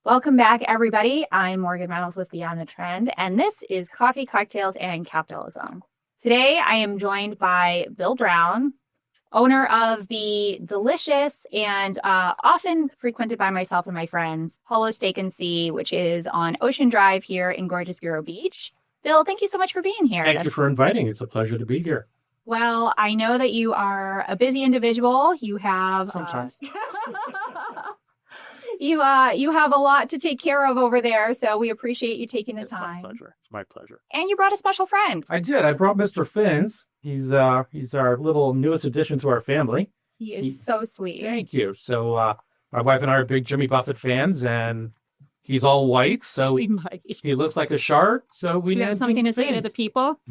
Welcome back, everybody. I'm Morgan Reynolds with Beyond the Trend, and this is Coffee, Cocktails, and Capitalism. Today, I am joined by Bill Brown, owner of the delicious and often frequented by myself and my friends, Polo Steak Sea, which is on Ocean Drive here in gorgeous Vero Beach. Bill, thank you so much for being here. Thank you for inviting. It's a pleasure to be here. Well, I know that you are a busy individual. You have Sometimes. You have a lot to take care of over there, so we appreciate you taking the time. It's my pleasure. And you brought a special friend. I did. I brought Mr. Finns. He's our little newest addition to our family. He is so sweet. Thank you. So my wife and I are big Jimmy Buffett fans, and he's all white, so he looks like a shark. So we have something to say to the people.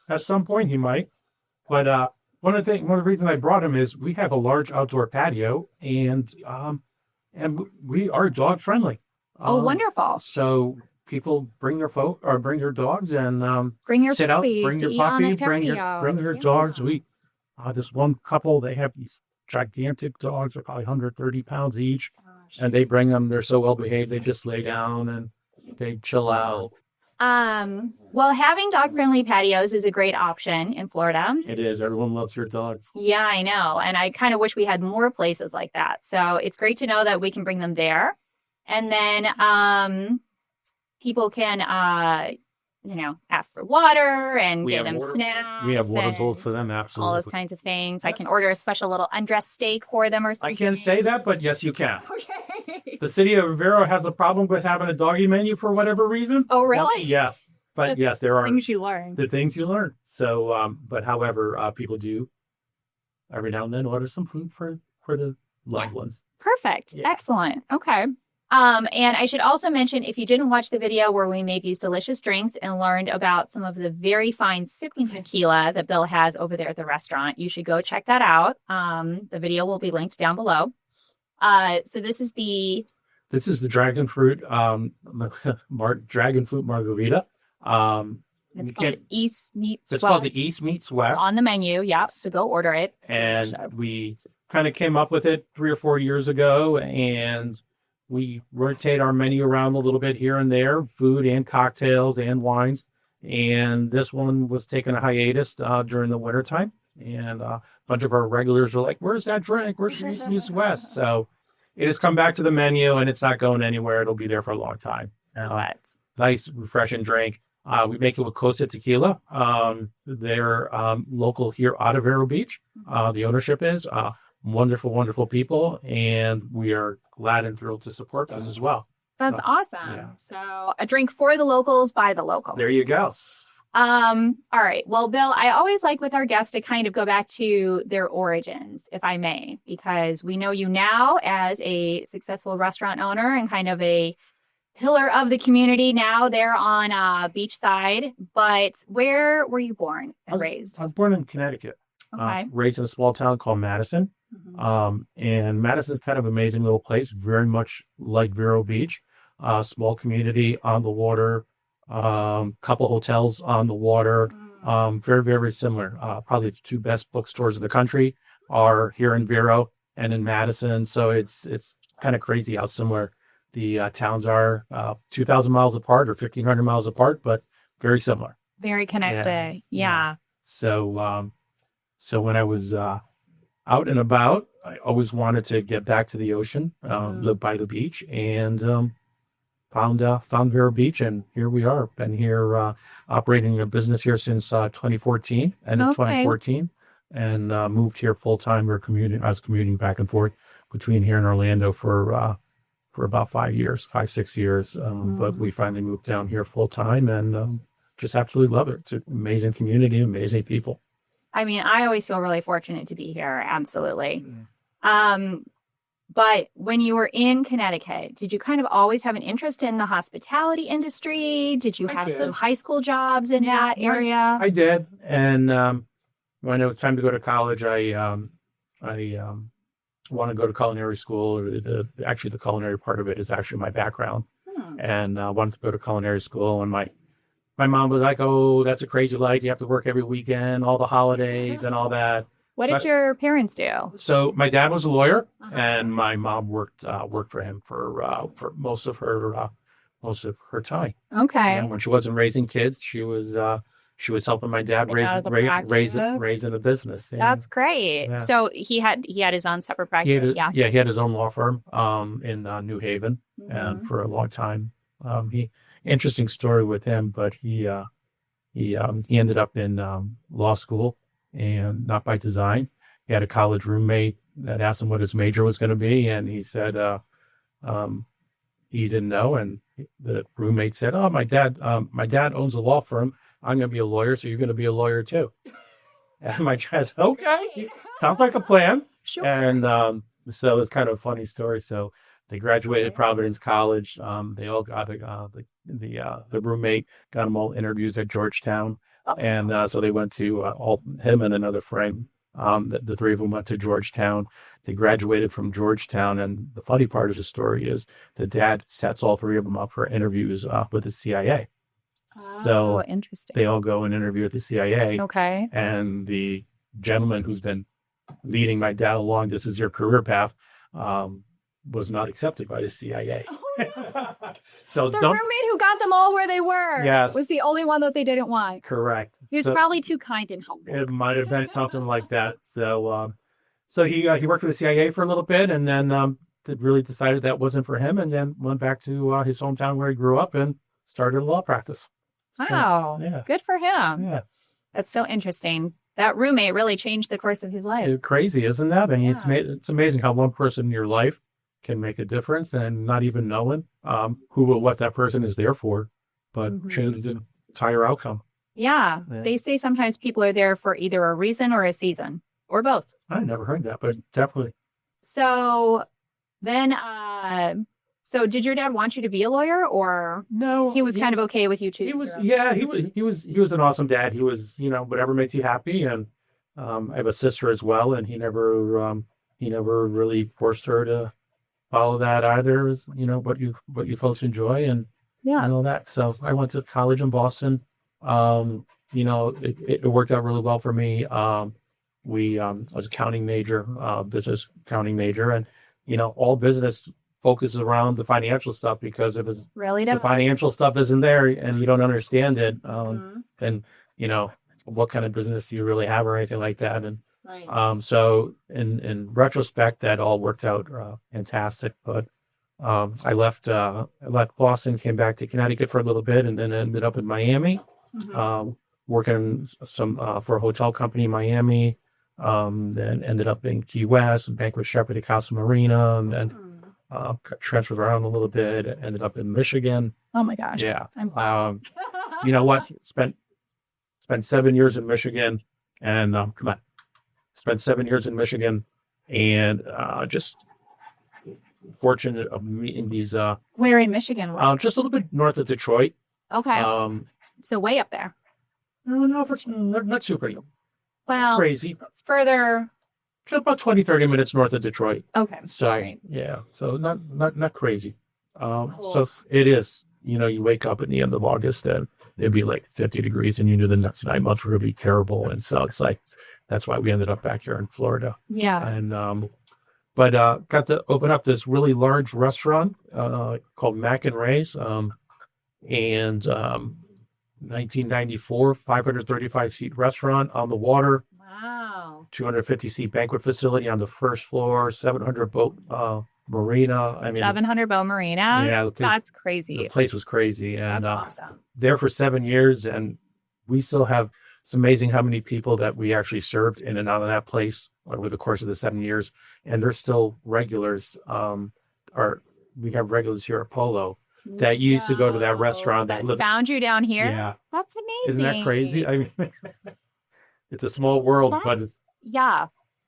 At some point, he might. But one of the reasons I brought him is we have a large outdoor patio, and we are dog friendly. Oh, wonderful! So people bring their bring their dogs and bring your sit out, bring your puppy, bring your dogs. We this one couple, they have these gigantic dogs, they're probably 130 pounds each, and they bring them. They're so well behaved, they just lay down and they chill out. Well, having dog-friendly patios is a great option in Florida. It is. Everyone loves your dog. Yeah, I know. And I kind of wish we had more places like that. So it's great to know that we can bring them there. And then people can, ask for water and give them snacks. We have water sold for them, absolutely. All those kinds of things. I can order a special little undressed steak for them or something. I can't say that, but yes, you can. Okay. The city of Vero has a problem with having a doggy menu for whatever reason. Oh, really? Yes. But yes, there are things you learn. The things you learn. So, but however, people do every now and then order some food for the loved ones. Perfect. Yeah. Excellent. Okay. And I should also mention, if you didn't watch the video where we made these delicious drinks and learned about some of the very fine sipping tequila that Bill has over there at the restaurant, you should go check that out. The video will be linked down below. So this is the dragon fruit, dragon fruit margarita. It's called East Meets West. It's called the East Meets West. On the menu, yeah. So go order it. And we kind of came up with it 3 or 4 years ago, and we rotate our menu around a little bit here and there, food and cocktails and wines. And this one was taking a hiatus during the wintertime. And a bunch of our regulars were like, where's that drink? Where's East Meets West? So it has come back to the menu, and it's not going anywhere. It'll be there for a long time. Nice, refreshing drink. We make it with Costa Tequila. They're local here out of Vero Beach. The ownership is wonderful, wonderful people, and we are glad and thrilled to support us as well. That's awesome. Yeah. So a drink for the locals by the local. There you go. All right. Well, Bill, I always like with our guests to kind of go back to their origins, if I may, because we know you now as a successful restaurant owner and kind of a pillar of the community now there on beachside. But where were you born and raised? I was born in Connecticut. Okay. Raised in a small town called Madison. Mm-hmm. And Madison's kind of an amazing little place, very much like Vero Beach. Small community on the water, couple hotels on the water. Very, very similar. Probably the 2 best bookstores in the country are here in Vero and in Madison. So it's kind of crazy how similar the towns are, 2,000 miles apart or 1,500 miles apart, but very similar. Very connected. Yeah. So when I was out and about, I always wanted to get back to the ocean, live by the beach, and found Vero Beach, and here we are. Been here operating a business here since 2014, end of 2014, and moved here full time. I was commuting back and forth between here and Orlando for about 5-6 years. But we finally moved down here full time, and just absolutely love it. It's an amazing community, amazing people. I mean, I always feel really fortunate to be here. Absolutely. But when you were in Connecticut, did you kind of always have an interest in the hospitality industry? Did you have some high school jobs in that area? I did. And when it was time to go to college, I want to go to culinary school. Actually, the culinary part of it is actually my background. And I wanted to go to culinary school. And my mom was like, oh, that's a crazy life. You have to work every weekend, all the holidays and all that. What did your parents do? So my dad was a lawyer, Uh-huh. and my mom worked for him for most of her time. Okay. And when she wasn't raising kids, she was helping my dad Get out of the raising a business. Yeah. That's great. Yeah. So he had his own separate He practice. had he had his own law firm in New Haven, Mhm. and for a long time. Interesting story with him, but he ended up in law school, and not by design. He had a college roommate that asked him what his major was going to be, and he said he didn't know. And the roommate said, "Oh, my dad owns a law firm. I'm going to be a lawyer, so you're going to be a lawyer too." And my dad said, "Okay, sounds like a plan." Sure. And so it's kind of a funny story. So they graduated Providence College. They all got the roommate got them all interviews at Georgetown, and so they went to him and another friend. The three of them went to Georgetown. They graduated from Georgetown, and the funny part of the story is the dad sets all three of them up for interviews with the CIA. So interesting. they all go and interview at the CIA. Okay. And the gentleman who's been leading my dad along, this is your career path, was not accepted by the CIA. So The roommate who got them all where they were was the only one that they didn't want. Correct. He was probably too kind and helpful. It might have been something like that. So he worked for the CIA for a little bit, and then really decided that wasn't for him, and then went back to his hometown where he grew up and started a law practice. Wow. So, yeah. Good for him. Yeah. That's so interesting. That roommate really changed the course of his life. Crazy, isn't that? I mean, it's amazing how one person in your life can make a difference, and not even knowing what that person is there for, but change the entire outcome. Yeah. They say sometimes people are there for either a reason or a season, or both. I never heard that, but definitely. So then, so did your dad want you to be a lawyer, or no? He was kind of okay with you choosing. He was an awesome dad. He was, whatever makes you happy, and I have a sister as well, and he never really forced her to follow that either. Is what you folks enjoy, and all that. So I went to college in Boston. It worked out really well for me. I was accounting major, business accounting major, and all business focuses around the financial stuff, because if the financial stuff isn't there and you don't understand it, then what kind of business do you really have or anything like that. And so in retrospect, that all worked out fantastic. But I left Boston, came back to Connecticut for a little bit, and then ended up in Miami, working for a hotel company in Miami. Then ended up in Key West, banquet chef at Casa Marina, and then transferred around a little bit. Ended up in Michigan. Oh my gosh! Yeah. I'm sorry. You know what? Spent 7 years in Michigan, and spent 7 years in Michigan, and just fortunate of meeting these. Where in Michigan? Just a little bit north of Detroit. Okay. So way up there. No, not super. Well, crazy. It's further. Just about 20-30 minutes north of Detroit. Okay. So yeah, so not crazy. So it is. You wake up at the end of August and it'd be like 50 degrees, and you knew the next 9 months were going to be terrible. And so it's like, that's why we ended up back here in Florida. Yeah. And but got to open up this really large restaurant called Mac and Ray's, and 1994, 535-seat restaurant on the water. Wow. 250-seat banquet facility on the first floor, 700-boat marina. 700-boat marina? Yeah. That's crazy. The place was crazy. And that's awesome. There for 7 years, and we still have, it's amazing how many people that we actually served in and out of that place over the course of the 7 years. And they're still regulars. We have regulars here at Polo that used to go to that restaurant that found you down here. Yeah, that's amazing. Isn't that crazy? I mean, it's a small world, but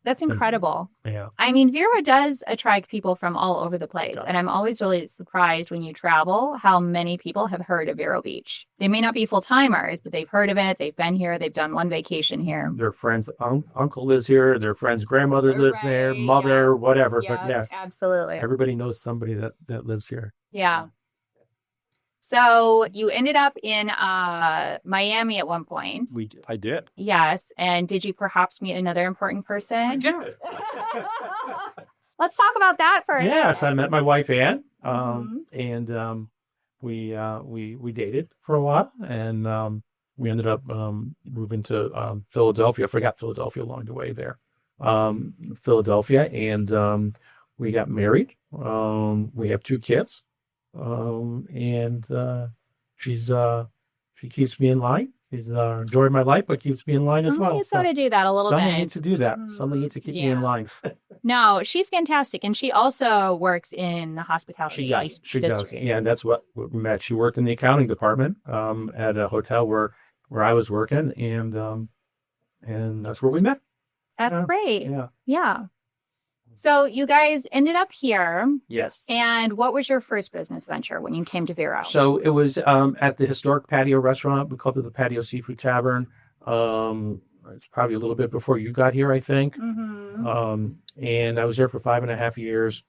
that's incredible. Yeah, I mean, Vero does attract people from all over the place, and I'm always really surprised when you travel how many people have heard of Vero Beach. They may not be full timers, but they've heard of it. They've been here. They've done one vacation here. Their friend's uncle lives here. Their friend's grandmother lives there. Mother, whatever. Yeah, but yeah, absolutely. Everybody knows somebody that lives here. Yeah. So you ended up in Miami at one point. I did. Yes. And did you perhaps meet another important I person? did. Let's talk about that for a minute. Yes, I met my wife Ann, Mhm. and we dated for a while, and we ended up moving to Philadelphia. I forgot Philadelphia along the way there. Philadelphia, and we got married. We have 2 kids, and she keeps me in line. She's enjoying my life, but keeps me in line as Some well. needs to do that a little Someone bit. needs to do that. Someone needs to keep me in Yeah. line. No, she's fantastic. And she also works in the hospitality She does. She does. district. Yeah, and that's what we met. She worked in the accounting department at a hotel where I was working, and that's where we met. That's Yeah. great. Yeah. Yeah. So you guys ended up here. Yes. And what was your first business venture when you came to Vero? So it was at the historic Patio restaurant. We called it the Patio Seafood Tavern. It's probably a little bit before you got here, I think. Mm-hmm. And I was there for 5.5 years.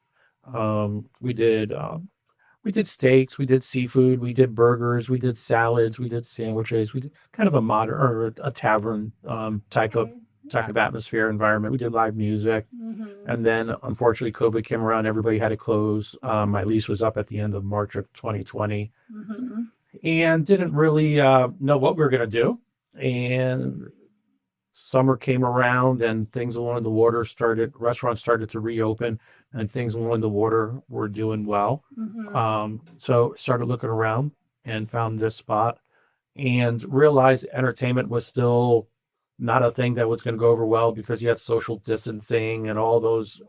We did steaks, we did seafood, we did burgers, we did salads, we did sandwiches, we did kind of a modern or a tavern type of atmosphere environment. We did live music. Mm-hmm. And then unfortunately COVID came around, everybody had to close. My lease was up at the end of March of 2020 Mm-hmm. and didn't really know what we were going to do. And summer came around and things along the water restaurants started to reopen, and things along the water were doing well. Mm-hmm. So started looking around and found this spot and realized entertainment was still not a thing that was going to go over well because you had social distancing and all those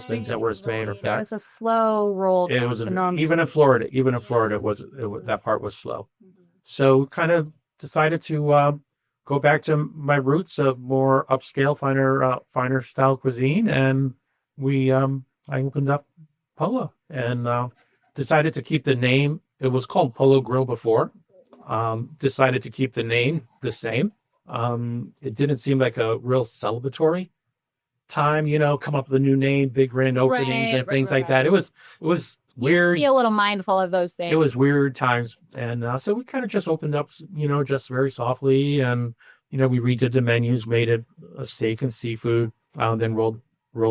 things that were staying It effect. was a slow roll. It was to normal. even in Florida, that part was slow. Mhm. So kind of decided to go back to my roots of more upscale, finer style cuisine, and I opened up Polo and decided to keep the name. It was called Polo Grill before. Decided to keep the name the same. It didn't seem like a real celebratory time, come up with a new name, big grand openings and things like that. It was weird. Be a little mindful of those things. It was weird times. And so we kind of just opened up, just very softly. And, we redid the menus, made it a steak and seafood, then rolled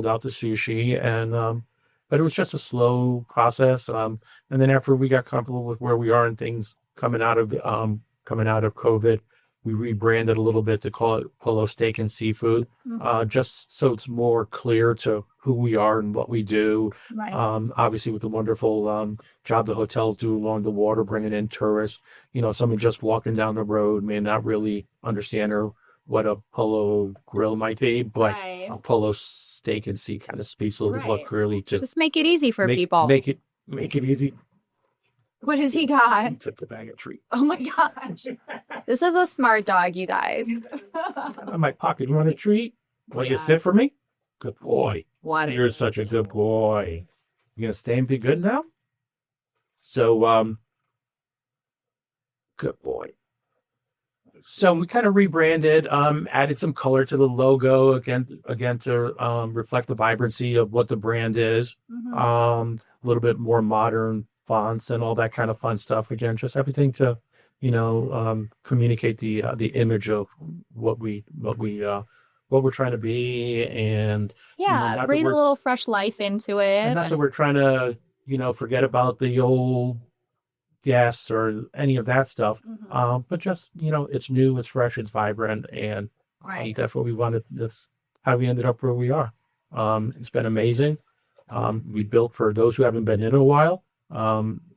out the sushi. And, but it was just a slow process. And then after we got comfortable with where we are and things coming out of COVID, we rebranded a little bit to call it Polo Steak and Seafood, just so it's more clear to who we are and what we do. Right. Obviously, with the wonderful job the hotels do along the water, bringing in tourists. Someone just walking down the road may not really understand what a Polo grill might be, but a Polo Steak and Sea kind of speaks a little bit more clearly. Just make it easy for people. Make it easy. What has he got? He took the bag of treat. Oh my gosh. This is a smart dog, you guys. In my pocket. You want a treat? Will you sit for me? Good boy. What? You're such a good boy. You gonna stay and be good now? So, good boy. So we kind of rebranded, added some color to the logo again to reflect the vibrancy of what the brand is. Mhm. A little bit more modern fonts and all that kind of fun stuff. Again, just everything to, communicate the image of what we're trying to be, and Yeah, breathe a little fresh life into it. and not that we're trying to, forget about the old guests or any of that stuff. Mhm. But just, it's new, it's fresh, it's vibrant, and that's what we wanted. That's how we ended up where we are. It's been amazing. We built, for those who haven't been in a while,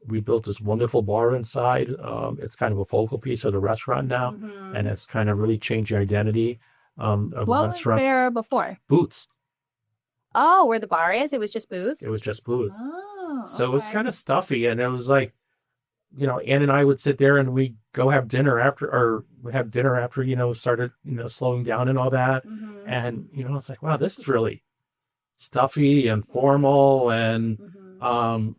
we built this wonderful bar inside. It's kind of a focal piece of the restaurant now, Mhm. and it's kind of really changed the identity of the What was restaurant. there before? Boots. Oh, where the bar is? It was just booths? It was just booths. Oh, So it was okay. kind of stuffy, and it was like, Ann and I would sit there and we go have dinner after, started, slowing down and all that. Mhm. And, it's like, wow, this is really stuffy and formal. And Mhm.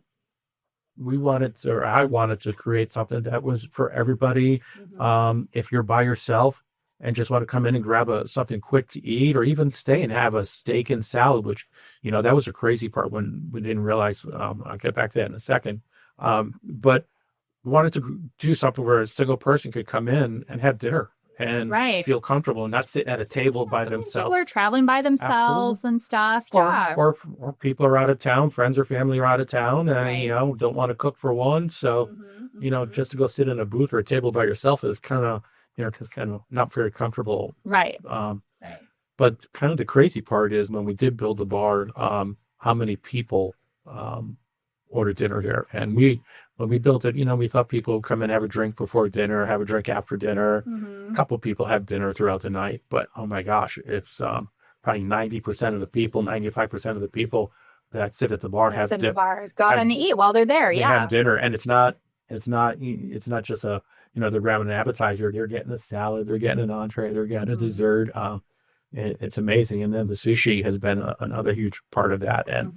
I wanted to create something that was for everybody. Mhm. If you're by yourself and just want to come in and grab something quick to eat, or even stay and have a steak and salad, which, that was a crazy part when we didn't realize, I'll get back to that in a second. But wanted to do something where a single person could come in and have dinner and Right. feel comfortable and not sit at a table by Sometimes themselves. people are traveling by themselves and stuff. Yeah. Or people are out of town, friends or family are out of town, and Right. don't want to cook for one. So, just to go sit in a booth or a table by yourself is kind of, just kind of not very comfortable. Right. Right. But kind of the crazy part is when we did build the bar, how many people ordered dinner there. And when we built it, we thought people would come and have a drink before dinner, have a drink after dinner. A couple of people have dinner throughout the night, but oh my gosh, it's probably 90% of the people, 95% of the people that sit at the bar have dinner. Go out and eat while they're there. They have dinner, and it's not just a, they're grabbing an appetizer. They're getting a salad, they're getting an entree, they're getting a dessert. It's amazing. And then the sushi has been another huge part of that. And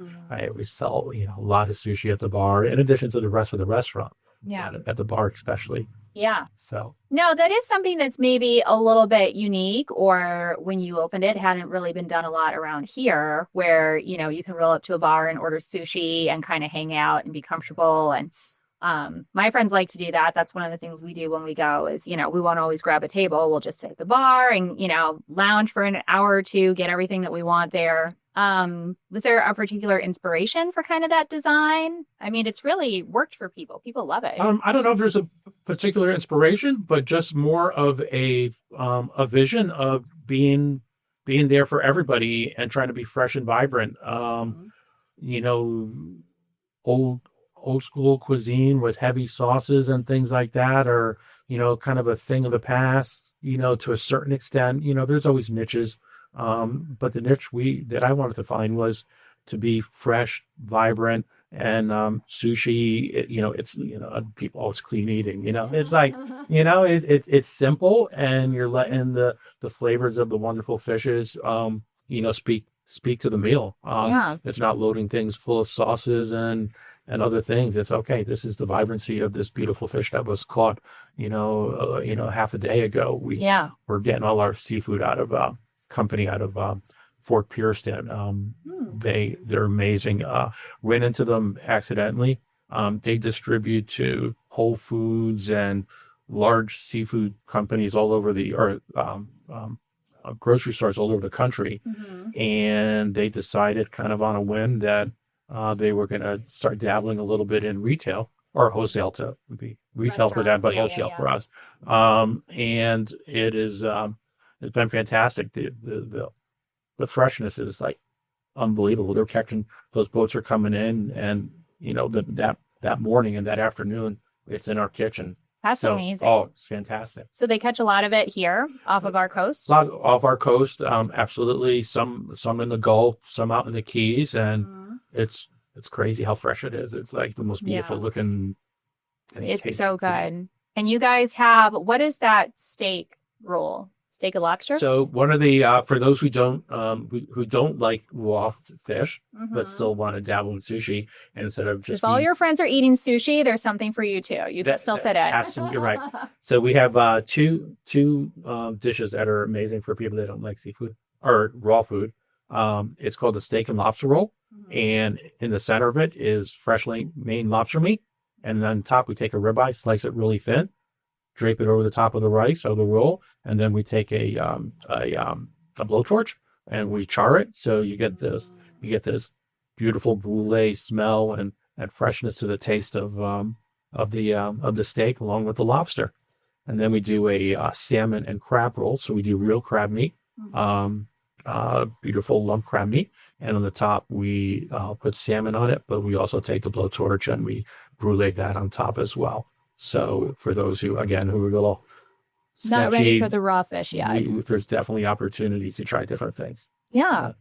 we sell, a lot of sushi at the bar, in addition to the rest of the restaurant. Yeah. At the bar, especially. Yeah. So. No, that is something that's maybe a little bit unique, or when you opened it, hadn't really been done a lot around here, where, you can roll up to a bar and order sushi and kind of hang out and be comfortable. And my friends like to do that. That's one of the things we do when we go is, we won't always grab a table. We'll just sit at the bar and, lounge for an hour or two, get everything that we want there. Was there a particular inspiration for kind of that design? I mean, it's really worked for people. People love it. I don't know if there's a particular inspiration, but just more of a vision of being there for everybody and trying to be fresh and vibrant. Old school cuisine with heavy sauces and things like that, or, kind of a thing of the past, to a certain extent. There's always niches. But the niche that I wanted to find was to be fresh, vibrant, and sushi. It's people always clean eating. It's like it's simple, and you're letting the flavors of the wonderful fishes speak to the meal. It's not loading things full of sauces and other things. It's okay. This is the vibrancy of this beautiful fish that was caught, half a day ago. We're getting all our seafood out of company out of Fort Pierceton. They're amazing. Ran into them accidentally. They distribute to Whole Foods and large seafood companies all over grocery stores all over the country. And they decided kind of on a whim that they were going to start dabbling a little bit in retail, or wholesale to be retail for them, but wholesale for us. And it is, it's been fantastic. The freshness is like unbelievable. They're catching, those boats are coming in, and that morning and that afternoon, it's in our kitchen. That's amazing. Oh, it's fantastic. So they catch a lot of it here off of our coast? A lot off our coast, absolutely. Some in the Gulf, some out in the Keys, and it's crazy how fresh it is. It's like the most beautiful looking. It's so good. And you guys have, what is that steak roll? Steak and lobster? So one of the for those who don't like raw fish but still want to dabble in sushi, and instead of just if all your friends are eating sushi, there's something for you too. You can still fit in. Absolutely right. So we have two dishes that are amazing for people that don't like seafood or raw food. It's called the steak and lobster roll, and in the center of it is freshly made lobster meat, and then on top we take a ribeye, slice it really thin, drape it over the top of the rice or the roll, and then we take a blowtorch and we char it. So you get this beautiful brulee smell and freshness to the taste of the steak along with the lobster. And then we do a salmon and crab roll. So we do real crab meat, beautiful lump crab meat, and on the top we put salmon on it, but we also take the blowtorch and we brulee that on top as well. So for those who are a little snatchy, not ready for the raw fish yet, there's definitely opportunities to try different things. Yeah.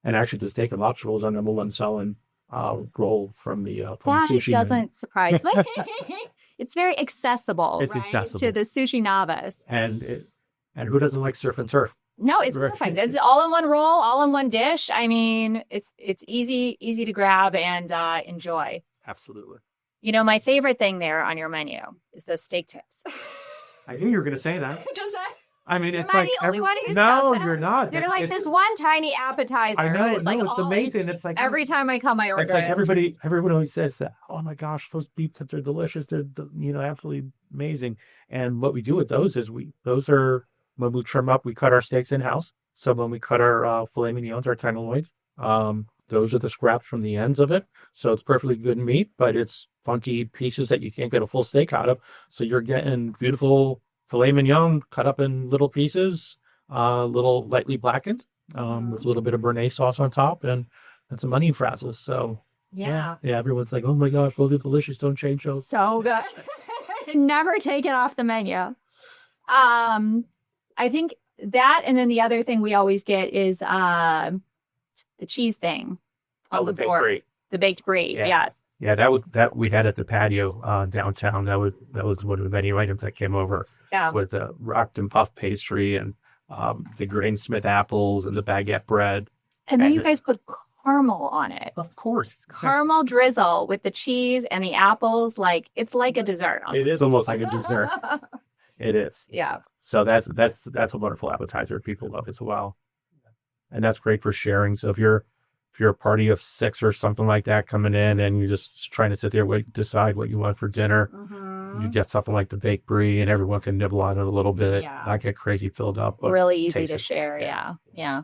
And actually, the steak and lobster roll is our number one selling roll from the sushi. That doesn't surprise me. It's very accessible. It's accessible to the sushi novice. And who doesn't like surf and turf? No, it's perfect. It's all in one roll, all in one dish. I mean, it's easy to grab and enjoy. Absolutely. My favorite thing there on your menu is the steak tips. I knew you were going to say that. I mean, it's Am I like the only one who no, does that? you're not. They're It's, like it's, this one tiny appetizer. I know. It's like No, it's amazing. It's like every time I come, I order it's like it. everyone always says that. Oh my gosh, those beef tips are delicious. They're absolutely amazing. And what we do with those is those are when we trim up, we cut our steaks in house. So when we cut our filet mignons, our tenderloins, those are the scraps from the ends of it. So it's perfectly good meat, but it's funky pieces that you can't get a full steak out of. So you're getting beautiful filet mignon cut up in little pieces, little lightly blackened, with a little bit of béarnaise sauce on top and some onion frazzles. So Yeah. yeah, everyone's like, oh my gosh, those are delicious. Don't change those. So good. Never take it off the menu. I think that, and then the other thing we always get is the cheese thing on the baked board. brie. The baked brie, Yeah. yes. Yeah, that we had at the patio downtown. That was one of the menu items that came over Yeah. with the rocked and puff pastry and the Grainsmith apples and the baguette bread. And then And you guys put caramel on it. Of course, Caramel drizzle with the cheese and the apples. Like, it's like a dessert. it is almost like a dessert. It is. Yeah. So that's a wonderful appetizer people love as well, and that's great for sharing. So if you're a party of 6 or something like that coming in, and you're just trying to sit there decide what you want for dinner, you get something like the baked brie, and everyone can nibble on it a little bit, not get crazy filled up. But Really easy taste to it. share. Yeah.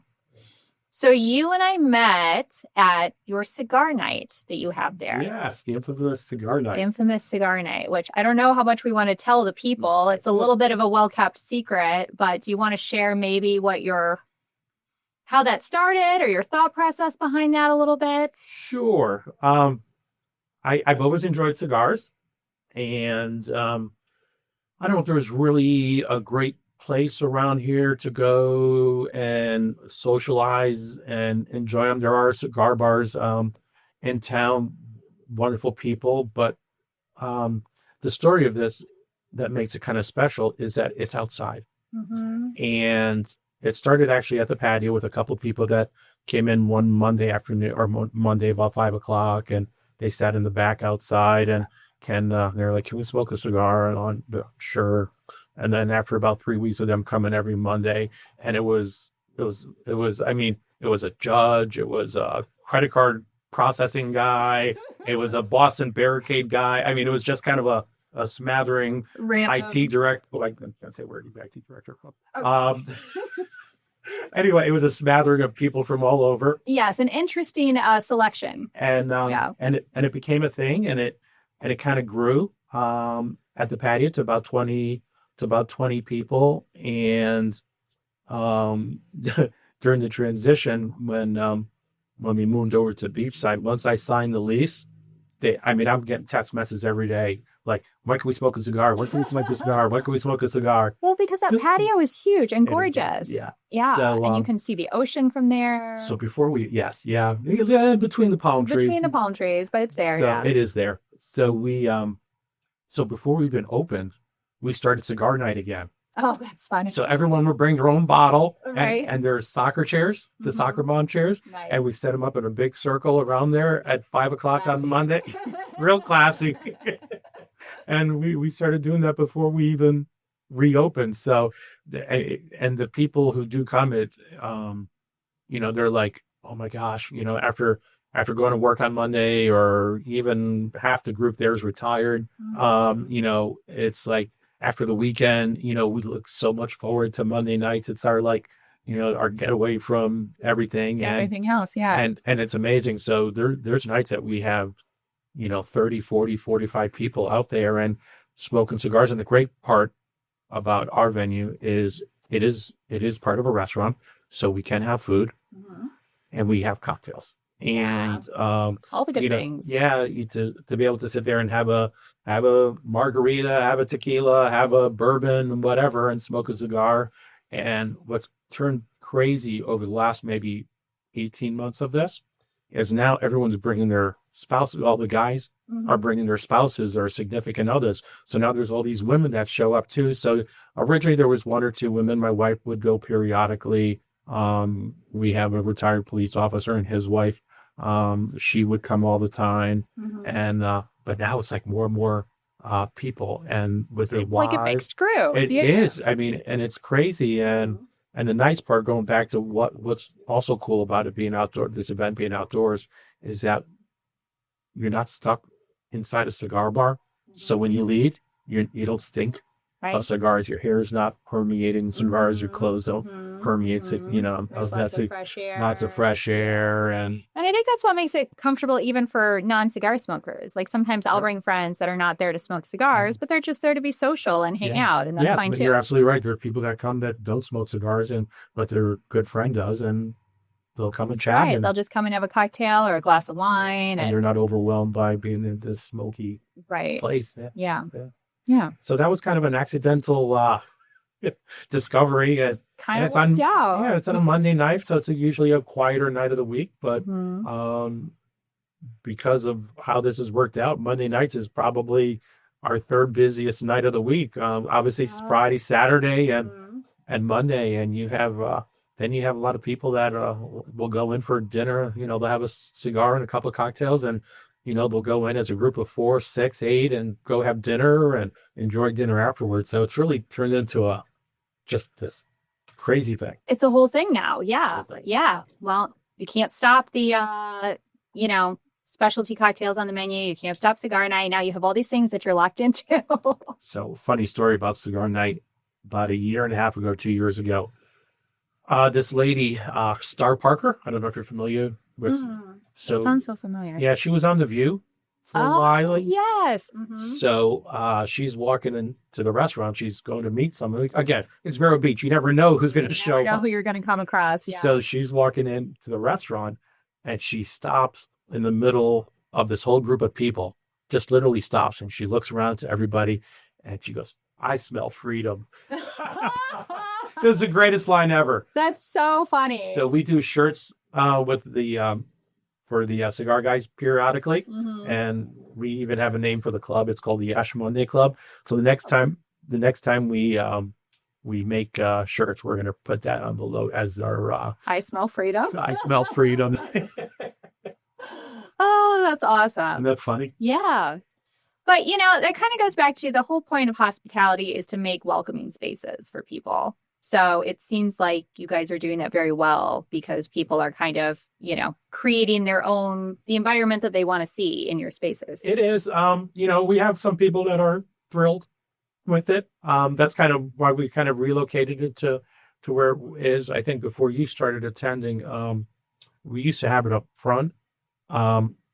So you and I met at your cigar night that you have there. Yes, the infamous cigar night. Infamous cigar night, which I don't know how much we want to tell the people. It's a little bit of a well-kept secret, but do you want to share maybe how that started or your thought process behind that a little bit? Sure. I've always enjoyed cigars, and I don't know if there was really a great place around here to go and socialize and enjoy them. There are cigar bars in town, wonderful people, but the story of this that makes it kind of special is that it's outside. And it started actually at the patio with a couple of people that came in one Monday afternoon or Monday about 5 o'clock, and they sat in the back outside and they're like, can we smoke a cigar? And sure. And then after about 3 weeks of them coming every Monday, and it was, I mean, it was a judge, it was a credit card processing guy, it was a Boston barricade guy. I mean, it was just kind of a smattering IT director. Oh, I can't say where the IT director from. Okay. Anyway, it was a smattering of people from all over. Yes, an interesting selection. And and it became a thing, and it kind of grew at the patio to about 20 people. And during the transition, when we moved over to Beachside, once I signed the lease, I'm getting text messages every day like, when can we smoke a cigar? When can we smoke a cigar? When can we smoke a cigar? Well, because that patio is huge and gorgeous. Yeah. So, and you can see the ocean from there. So before between the palm trees. Between the palm trees, but it's there. So it is there. So so before we even opened, we started cigar night again. Oh, that's funny. So everyone would bring their own bottle, right. and there's soccer chairs, the soccer mom chairs, nice. And we set them up in a big circle around there at 5 o'clock on Monday. Real classy. And we started doing that before we even reopened. So, and the people who do come, they're like, oh my gosh, after going to work on Monday, or even half the group there's retired, it's like, after the weekend, we look so much forward to Monday nights. It's our our getaway from everything. Everything else, yeah. And it's amazing. So there's nights that we have, 30, 40, 45 people out there and smoking cigars. And the great part about our venue is it is part of a restaurant, so we can have food and we have cocktails. And all the good things. Yeah, to be able to sit there and have a margarita, have a tequila, have a bourbon, whatever, and smoke a cigar. And what's turned crazy over the last maybe 18 months of this is now everyone's bringing their spouses. All the guys are bringing their spouses or significant others. So now there's all these women that show up too. So originally there was 1 or 2 women. My wife would go periodically. We have a retired police officer and his wife. She would come all the time. And but now it's like more and more people, and with their It's like a wives. mixed crew. It Yeah. is. I mean, and it's crazy. And the nice part, going back to what's also cool about it being outdoor, this event being outdoors, is that you're not stuck inside a cigar bar. So when you leave, you don't stink of cigars. Your hair is not permeating cigars. Your clothes don't permeate. There's lots of fresh air. Lots of fresh air, and I think that's what makes it comfortable even for non-cigar smokers. Like sometimes I'll bring friends that are not there to smoke cigars, but they're just there to be social and hang out, and that's fine too. You're absolutely right. There are people that come that don't smoke cigars, but their good friend does, and they'll come and chat. Right, they'll just come and have a cocktail or a glass of wine, and they're not overwhelmed by being in this smoky place. Yeah. So that was kind of an accidental discovery. Kind of worked out. Yeah, it's on a Monday night, so it's usually a quieter night of the week. But because of how this has worked out, Monday nights is probably our third busiest night of the week. Obviously, Friday, Saturday, and Monday, and you have then you have a lot of people that will go in for dinner. They'll have a cigar and a couple of cocktails, and they'll go in as a group of 4, 6, 8 and go have dinner and enjoy dinner afterwards. So it's really turned into just this crazy thing. It's a whole thing now. Yeah. Yeah. Well, you can't stop the, specialty cocktails on the menu. You can't stop cigar night. Now you have all these things that you're locked into. So funny story about cigar night. About a year and a half ago, 2 years ago, this lady, Star Parker, I don't know if you're familiar with. So that sounds so familiar. Yeah, she was on The View for a while. Yes. So she's walking into the restaurant. She's going to meet someone. Again, it's Vero Beach. You never know who's going to show up. You never know who you're going to come across. Yeah. So she's walking into the restaurant, and she stops in the middle of this whole group of people. Just literally stops, and she looks around to everybody, and she goes, "I smell freedom." This is the greatest line ever. That's so funny. So we do shirts with the for the Cigar Guys periodically, and we even have a name for the club. It's called the Ash Monday Club. So the next time we make shirts, we're gonna put that on below as our I smell freedom. I smell freedom. Oh, that's awesome. Isn't that funny? Yeah. But, that kind of goes back to the whole point of hospitality is to make welcoming spaces for people. So it seems like you guys are doing that very well because people are kind of, creating the environment that they want to see in your spaces. It is. We have some people that are thrilled with it. That's kind of why we kind of relocated it to where it is. I think before you started attending, we used to have it up front.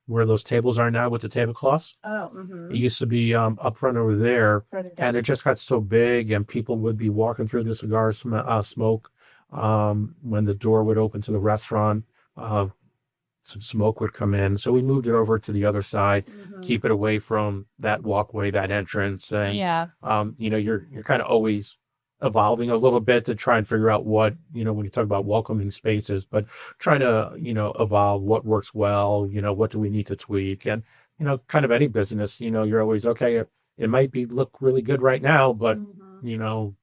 Where those tables are now with the tablecloths. It used to be up front over there, and it just got so big, and people would be walking through the cigar smoke when the door would open to the restaurant. Some smoke would come in, so we moved it over to the other side, keep it away from that walkway, that entrance. And, you're kind of always evolving a little bit to try and figure out what, when you talk about welcoming spaces, but trying to, evolve what works well, what do we need to tweak? And, kind of any business, you're always, okay, it might look really good right now, but,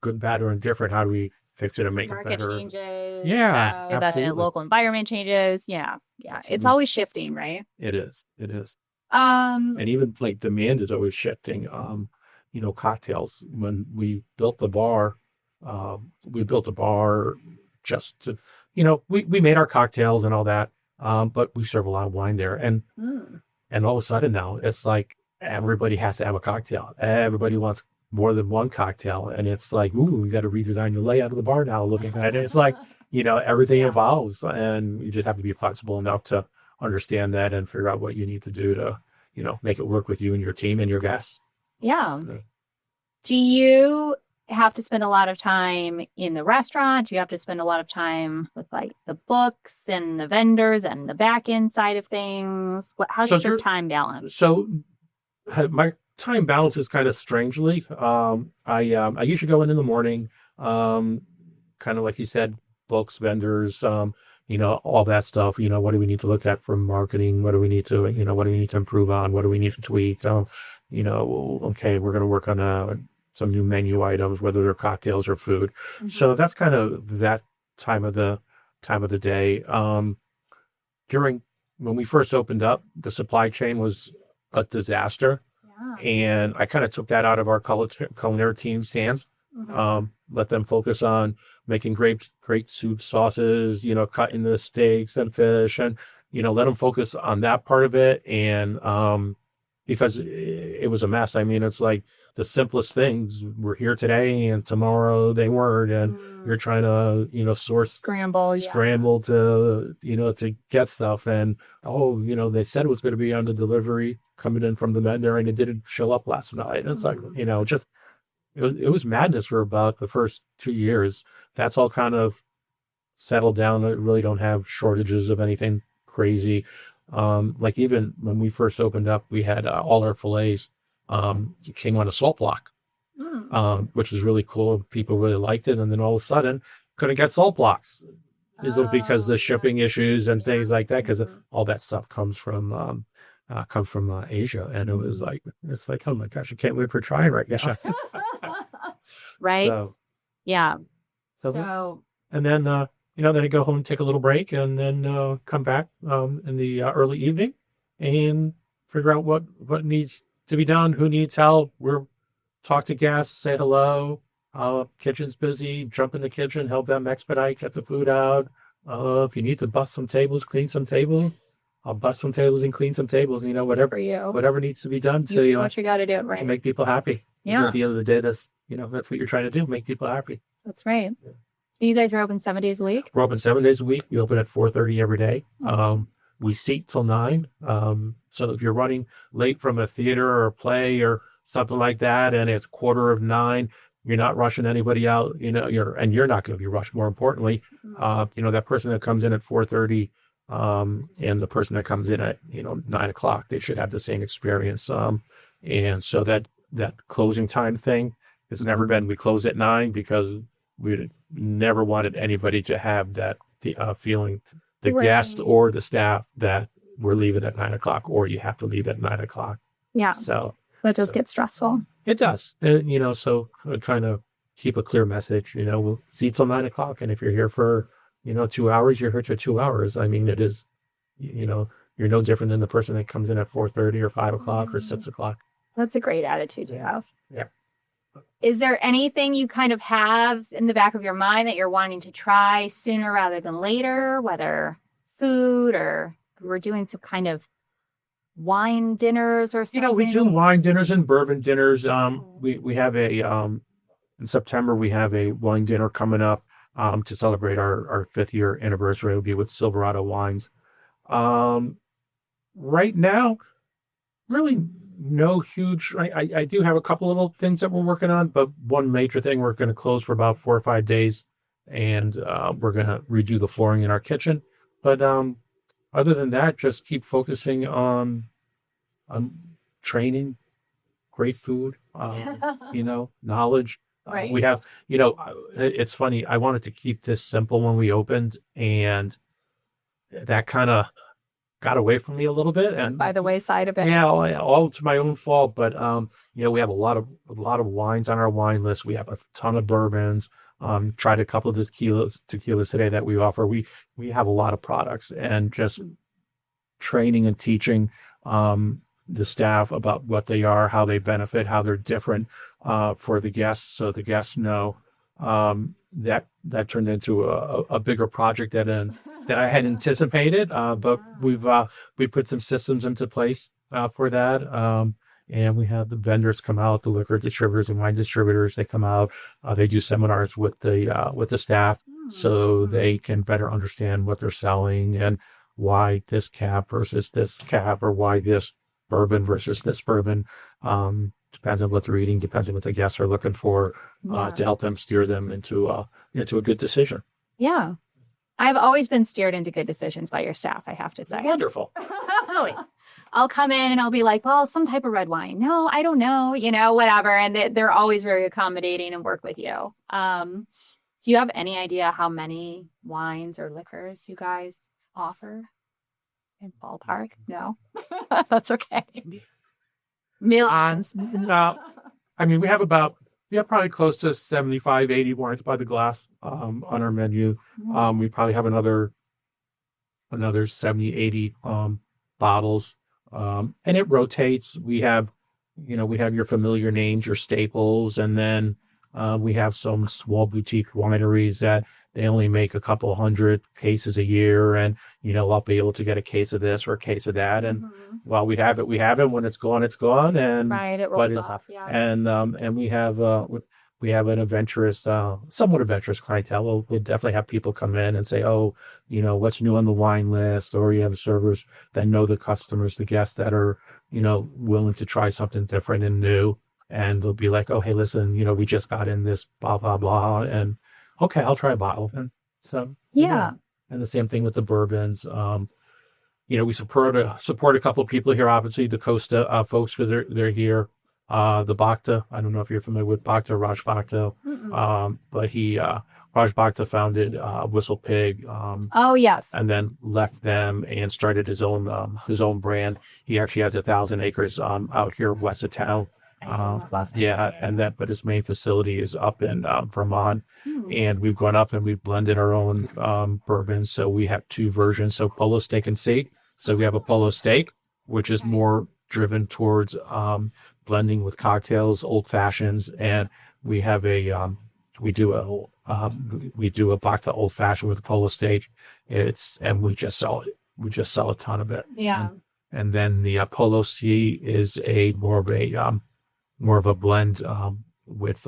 good, bad, or indifferent, how do we fix it and make it better? Market changes. Yeah, that local environment changes. Yeah. Yeah. It's always shifting, right? It is. And even like demand is always shifting. Cocktails. When we built the bar, just to, we made our cocktails and all that, but we serve a lot of wine there. And all of a sudden now it's like everybody has to have a cocktail. Everybody wants more than one cocktail. And it's like, ooh, we got to redesign the layout of the bar now looking at it. It's like, everything evolves, and you just have to be flexible enough to understand that and figure out what you need to do to, make it work with you and your team and your guests. Yeah. Do you have to spend a lot of time in the restaurant? Do you have to spend a lot of time with like the books and the vendors and the back end side of things? How's your time balance? So my time balance is kind of strangely. I usually go in the morning, kind of like you said, books, vendors, all that stuff. What do we need to look at for marketing? What do we need to, what do we need to improve on? What do we need to tweak? Okay, we're going to work on some new menu items, whether they're cocktails or food. So that's kind of that time of the day. When we first opened up, the supply chain was a disaster. And I kind of took that out of our culinary team's hands. Let them focus on making great soup sauces, cutting the steaks and fish, and let them focus on that part of it. And because it was a mess. I mean, it's like the simplest things were here today and tomorrow they weren't, and you're trying to scramble to get stuff. And they said it was going to be on the delivery coming in from the vendor, and it didn't show up last night. And it's like, just it was madness for about the first 2 years. That's all kind of settled down. I really don't have shortages of anything crazy. Like even when we first opened up, we had all our fillets came on a salt block, which was really cool. People really liked it, and then all of a sudden couldn't get salt blocks because of the shipping issues and things like that. Because all that stuff comes from Asia, and it's like, oh my gosh, I can't wait for trying right now. Right? So, yeah. So and then then I go home and take a little break, and then come back in the early evening and figure out what needs to be done, who needs help. Talk to guests, say hello. Kitchen's busy. Jump in the kitchen, help them expedite, get the food out. If you need to bust some tables, clean some tables, I'll bust some tables and clean some tables. Whatever needs to be done to what you got to do, right? To make people happy. Yeah. At the end of the day, that's what you're trying to do, make people happy. That's right. Yeah. You guys are open 7 days a week? We're open 7 days a week. We open at 4:30 every day. We seat till 9. So if you're running late from a theater or a play or something like that, and it's 8:45, you're not rushing anybody out. You're not going to be rushed. More importantly, that person that comes in at 4:30, and the person that comes in at 9:00, they should have the same experience. And so that closing time thing has never been. We close at 9 because we never wanted anybody to have that feeling, the guest or the staff, that we're leaving at 9:00 or you have to leave at 9:00. Yeah. So that does get stressful. It does. So kind of keep a clear message. We'll seat till 9:00, and if you're here for 2 hours, you're here for 2 hours. I mean, it is, you're no different than the person that comes in at 4:30 or 5:00 or 6:00. That's a great attitude to have. Yeah. Is there anything you kind of have in the back of your mind that you're wanting to try sooner rather than later, whether food or we're doing some kind of wine dinners or something? We do wine dinners and bourbon dinners. We have in September, we have a wine dinner coming up to celebrate our 5th year anniversary. It'll be with Silverado Wines. Right now, really no huge. I do have a couple little things that we're working on, but one major thing, we're going to close for about 4 or 5 days, and we're going to redo the flooring in our kitchen. But other than that, just keep focusing on training, great food, knowledge. Right. We have, it's funny. I wanted to keep this simple when we opened, and that kind of got away from me a little bit, and by the wayside a bit. Yeah, all to my own fault. But we have a lot of wines on our wine list. We have a ton of bourbons. Tried a couple of the tequilas today that we offer. We have a lot of products, and just training and teaching the staff about what they are, how they benefit, how they're different for the guests, so the guests know. That turned into a bigger project than I had anticipated, but we put some systems into place for that. And we have the vendors come out, the liquor distributors and wine distributors. They come out. They do seminars with the staff, so they can better understand what they're selling and why this cab versus this cab, or why this bourbon versus this bourbon. Depends on what they're eating, depends on what the guests are looking for, to help them steer them into a good decision. Yeah. I've always been steered into good decisions by your staff, I have to say. Wonderful. I'll come in and I'll be like, well, some type of red wine. No, I don't know, whatever. And they're always very accommodating and work with you. Do you have any idea how many wines or liquors you guys offer in ballpark? No, that's okay. Millions. I mean, we have probably close to 75, 80 wines by the glass on our menu. We probably have another 70, 80 bottles. And it rotates. We have we have your familiar names, your staples, and then we have some small boutique wineries that they only make a couple hundred cases a year, and I'll be able to get a case of this or a case of that, and while we have it, we have it. When it's gone, it's gone, and Right, it rolls off. Yeah. and we have an adventurous, somewhat adventurous clientele. We'll definitely have people come in and say, oh, what's new on the wine list, or you have servers that know the customers, the guests that are willing to try something different and new. And they'll be like, oh, hey, listen, we just got in this blah, blah, blah. And okay, I'll try a bottle. And so, Yeah. And the same thing with the bourbons. We support a couple of people here, obviously, the Costa folks, because they're here. The Bhakta, I don't know if you're familiar with Bhakta, Raj Bhakta. But Raj Bhakta founded Whistle Pig. Oh, yes. And then left them and started his own brand. He actually has 1,000 acres out here west of town. But his main facility is up in Vermont, and we've gone up and we've blended our own bourbons. So we have two versions. So Polo Steak Sea. So we have a Polo Steak, which is more driven towards blending with cocktails, old fashions, and we have we do a Bhakta old fashioned with Polo Steak. And we just sell it. We just sell a ton of it. Yeah. And then the Polo Sea is more of a blend with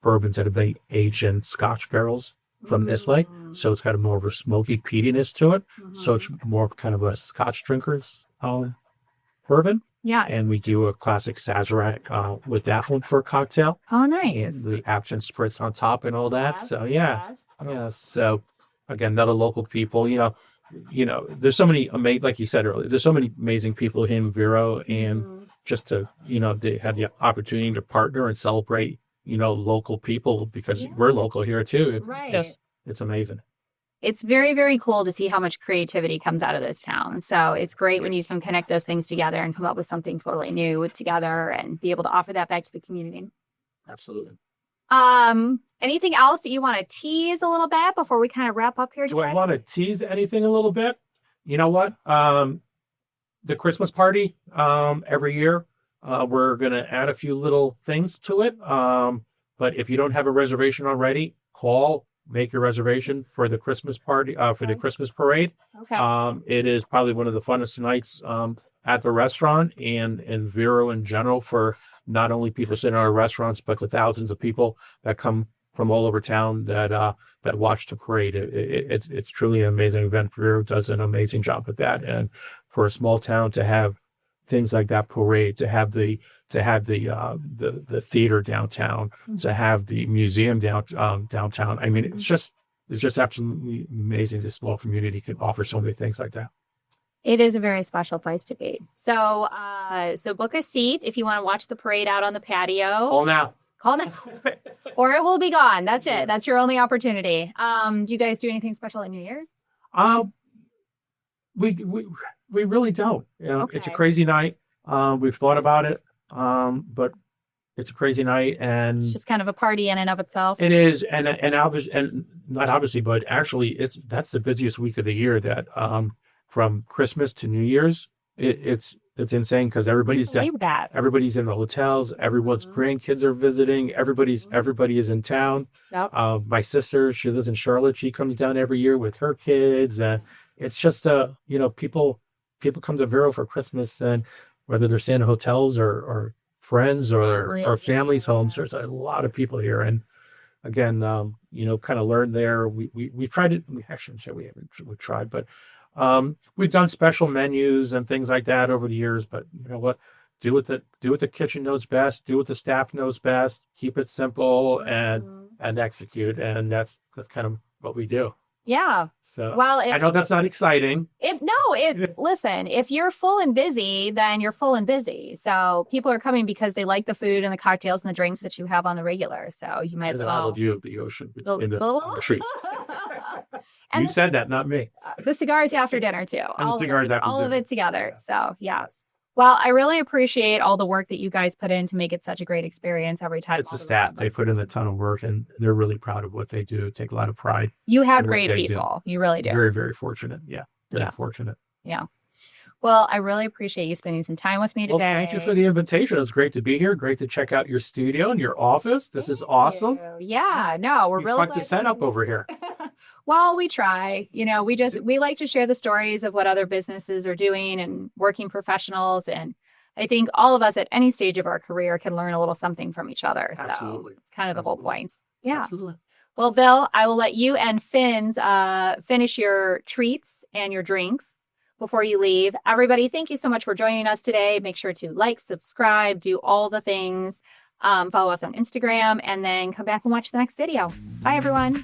bourbons that have been aged in Scotch barrels from Islay. So it's got more of a smoky peatiness to it. So it's more of kind of a Scotch drinker's bourbon. Yeah. And we do a classic Sazerac with that one for a cocktail. Oh, nice. The absinthe spritz on top and all that. So yeah. So again, another local people, there's so many amazing, like you said earlier, there's so many amazing people here in Vero, and just to, they had the opportunity to partner and celebrate, local people, because we're local here too. It's amazing. It's very, very cool to see how much creativity comes out of this town. So it's great when you can connect those things together and come up with something totally new together and be able to offer that back to the community. Absolutely. Anything else that you want to tease a little bit before we kind of wrap up here today? Do I want to tease anything a little bit? You know what? The Christmas party, every year, we're going to add a few little things to it. But if you don't have a reservation already, make your reservation for the Christmas party, for the Christmas parade. Okay. It is probably one of the funnest nights at the restaurant and in Vero in general, for not only people sitting in our restaurants, but the thousands of people that come from all over town that watch the parade. It's truly an amazing event. Vero does an amazing job with that, and for a small town to have things like that parade, to have the theater downtown, to have the museum downtown. I mean, it's just absolutely amazing. This small community can offer so many things like that. It is a very special place to be. So book a seat if you want to watch the parade out on the patio. Call now. Or it will be gone. That's it. That's your only opportunity. Do you guys do anything special at New Year's? We really don't. Okay. It's a crazy night. We've thought about it, but it's a crazy night, and it's just kind of a party in and of itself. It is, and not obviously, but actually, that's the busiest week of the year. That from Christmas to New Year's, it's insane, because everybody's in the hotels. Everyone's grandkids are visiting. Everybody is in town. Yep. My sister, she lives in Charlotte. She comes down every year with her kids, and it's just people come to Vero for Christmas, and whether they're staying in hotels or friends or families' homes, there's a lot of people here. And again, kind of learned there. We've tried it. We actually say we tried, but we've done special menus and things like that over the years. But you know what? Do what the kitchen knows best. Do what the staff knows best. Keep it simple and execute. And that's kind of what we do. Yeah. So I know that's not exciting. Listen, if you're full and busy, then you're full and busy. So people are coming because they like the food and the cocktails and the drinks that you have on the regular. So you might as well. I love view of the ocean in the trees. And you said that, not me. The cigars after dinner too. And the cigars after dinner. All of it together. Yeah. So yes. Well, I really appreciate all the work that you guys put in to make it such a great experience every time. It's the staff. They put in a ton of work, and they're really proud of what they do. Take a lot of pride. You have great people. You really do. Very, very fortunate. Yeah. Very fortunate. Yeah. Well, I really appreciate you spending some time with me Well, today. thank you for the invitation. It's great to be here. Great to check out your studio and your office. This is awesome. Yeah, no, we're Be really fun to glad set up you- over here. Well, we try. We like to share the stories of what other businesses are doing and working professionals. And I think all of us at any stage of our career can learn a little something from each other. Absolutely. So it's kind of the whole point. Yeah. Absolutely. Well, Bill, I will let you and Finn's finish your treats and your drinks before you leave. Everybody, thank you so much for joining us today. Make sure to like, subscribe, do all the things. Follow us on Instagram, and then come back and watch the next video. Bye, everyone.